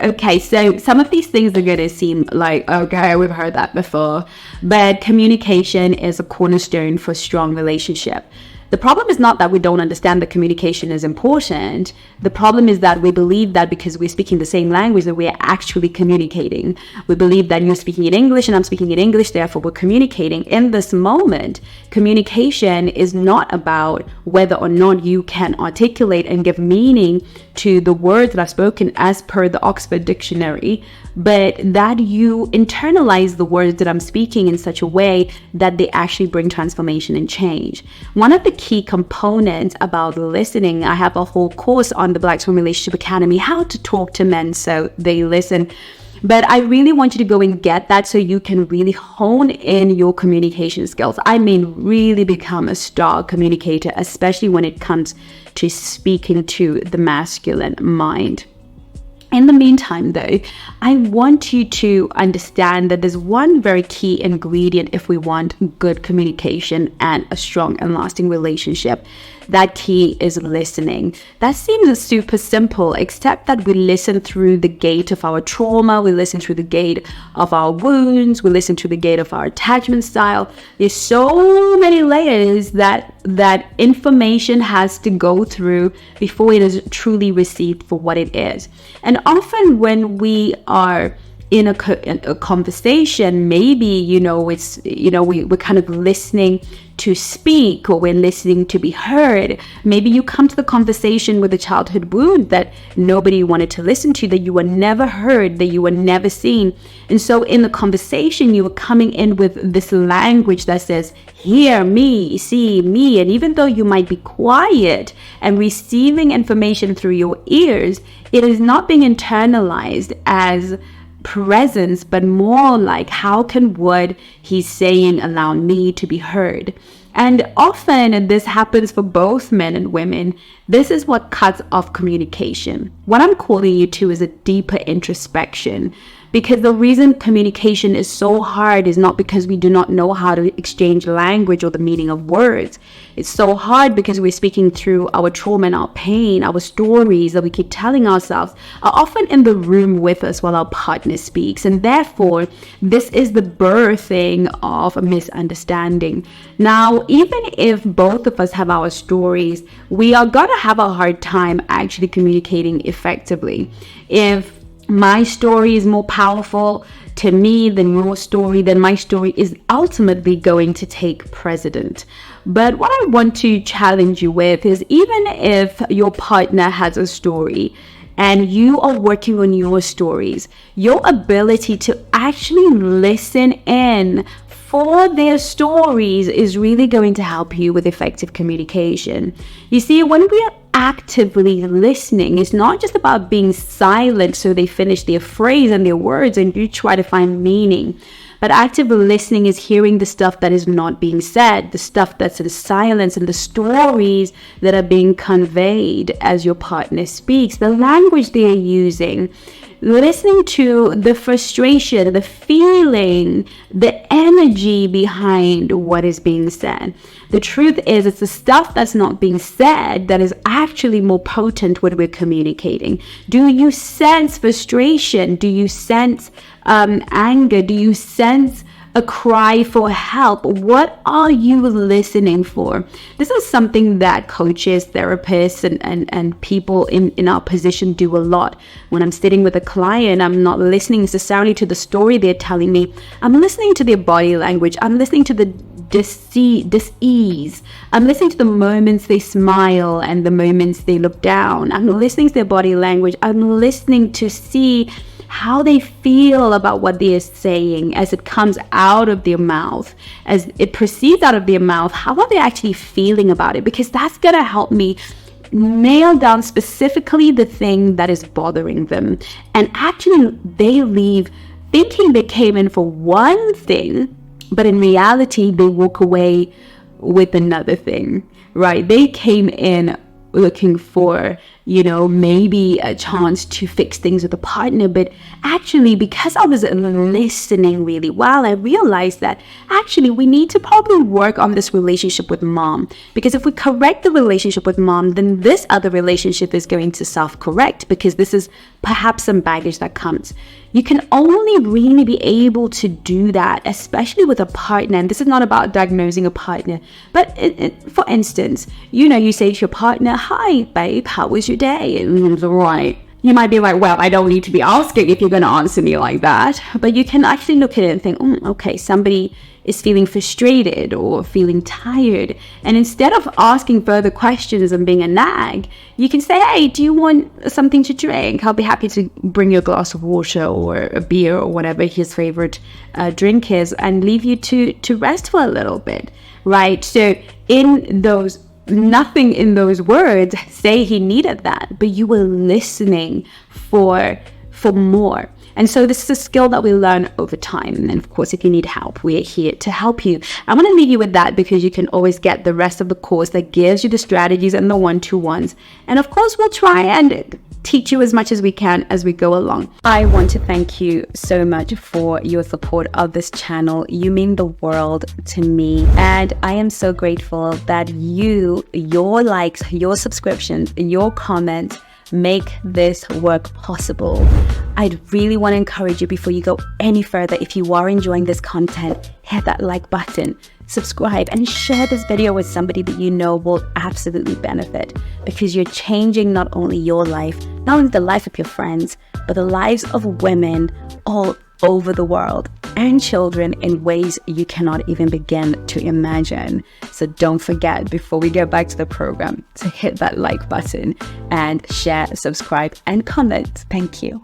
Okay, so some of these things are going to seem like, okay, we've heard that before, but communication is a cornerstone for a strong relationship. The problem is not that we don't understand that communication is important. The problem is that we believe that because we're speaking the same language that we're actually communicating. We believe that you're speaking in English and I'm speaking in English, therefore we're communicating. In this moment, communication is not about whether or not you can articulate and give meaning to the words that are spoken as per the Oxford Dictionary, but that you internalize the words that I'm speaking in such a way that they actually bring transformation and change. One of the key components about listening, I have a whole course on the Black Swan Relationship Academy, how to talk to men so they listen. But I really want you to go and get that so you can really hone in your communication skills. I mean, really become a star communicator, especially when it comes to speaking to the masculine mind. In the meantime, though, I want you to understand that there's one very key ingredient if we want good communication and a strong and lasting relationship. That key is listening. That seems super simple, except that we listen through the gate of our trauma, we listen through the gate of our wounds, we listen through the gate of our attachment style. There's so many layers that information has to go through before it is truly received for what it is. And often when we are in a conversation, maybe, we're kind of listening to speak, or we're listening to be heard. Maybe you come to the conversation with a childhood wound that nobody wanted to listen to, that you were never heard, that you were never seen. And so in the conversation, you were coming in with this language that says, hear me, see me. And even though you might be quiet and receiving information through your ears, it is not being internalized as presence, but more like, how can what he's saying allow me to be heard? And often this happens for both men and women. This is what cuts off communication. What I'm calling you to is a deeper introspection. Because the reason communication is so hard is not because we do not know how to exchange language or the meaning of words. It's so hard because we're speaking through our trauma and our pain, our stories that we keep telling ourselves are often in the room with us while our partner speaks. And therefore, this is the birthing of a misunderstanding. Now, even if both of us have our stories, we are going to have a hard time actually communicating effectively. If my story is more powerful to me than your story, then my story is ultimately going to take precedent. But what I want to challenge you with is, even if your partner has a story and you are working on your stories, your ability to actually listen in for their stories is really going to help you with effective communication. You see, when we are actively listening, it's not just about being silent so they finish their phrase and their words and you try to find meaning. But active listening is hearing the stuff that is not being said, the stuff that's in silence, and the stories that are being conveyed as your partner speaks, the language they are using. Listening to the frustration, the feeling, the energy behind what is being said. The truth is, it's the stuff that's not being said that is actually more potent when we're communicating. Do you sense frustration? Do you sense anger? Do you sense a cry for help? What are you listening for? This is something that coaches, therapists, and people in our position do a lot. When I'm sitting with a client, I'm not listening necessarily to the story they're telling me. I'm listening to their body language. I'm listening to the dis-ease. I'm listening to the moments they smile and the moments they look down. I'm listening to their body language. I'm listening to see how they feel about what they are saying as it comes out of their mouth, as it proceeds out of their mouth. How are they actually feeling about it? Because that's going to help me nail down specifically the thing that is bothering them. And actually, they leave thinking they came in for one thing, but in reality, they walk away with another thing, right? They came in looking for maybe a chance to fix things with a partner. But actually, because I was listening really well, I realized that actually we need to probably work on this relationship with mom, because if we correct the relationship with mom, then this other relationship is going to self-correct, because this is perhaps some baggage that comes. You can only really be able to do that, especially with a partner. And this is not about diagnosing a partner, but for instance, you say to your partner, "Hi, babe, how was your day?" And it's all right. You might be like, well, I don't need to be asking if you're going to answer me like that. But you can actually look at it and think, okay, somebody is feeling frustrated or feeling tired. And instead of asking further questions and being a nag, you can say, "Hey, do you want something to drink? I'll be happy to bring you a glass of water or a beer or whatever his favorite drink is, and leave you to rest for a little bit," right? So nothing in those words say he needed that, but you were listening for more. And so this is a skill that we learn over time. And of course, if you need help, we are here to help you. I'm going to leave you with that, because you can always get the rest of the course that gives you the strategies and the one-to-ones. And of course, we'll try and teach you as much as we can as we go along. I want to thank you so much for your support of this channel. You mean the world to me. And I am so grateful that your likes, your subscriptions, your comments make this work possible. I'd really want to encourage you, before you go any further, if you are enjoying this content, hit that like button, subscribe, and share this video with somebody that you know will absolutely benefit, because you're changing not only your life, not only the life of your friends, but the lives of women all over the world, and children in ways you cannot even begin to imagine. So don't forget, before we get back to the program, to hit that like button and share, subscribe, and comment. Thank you.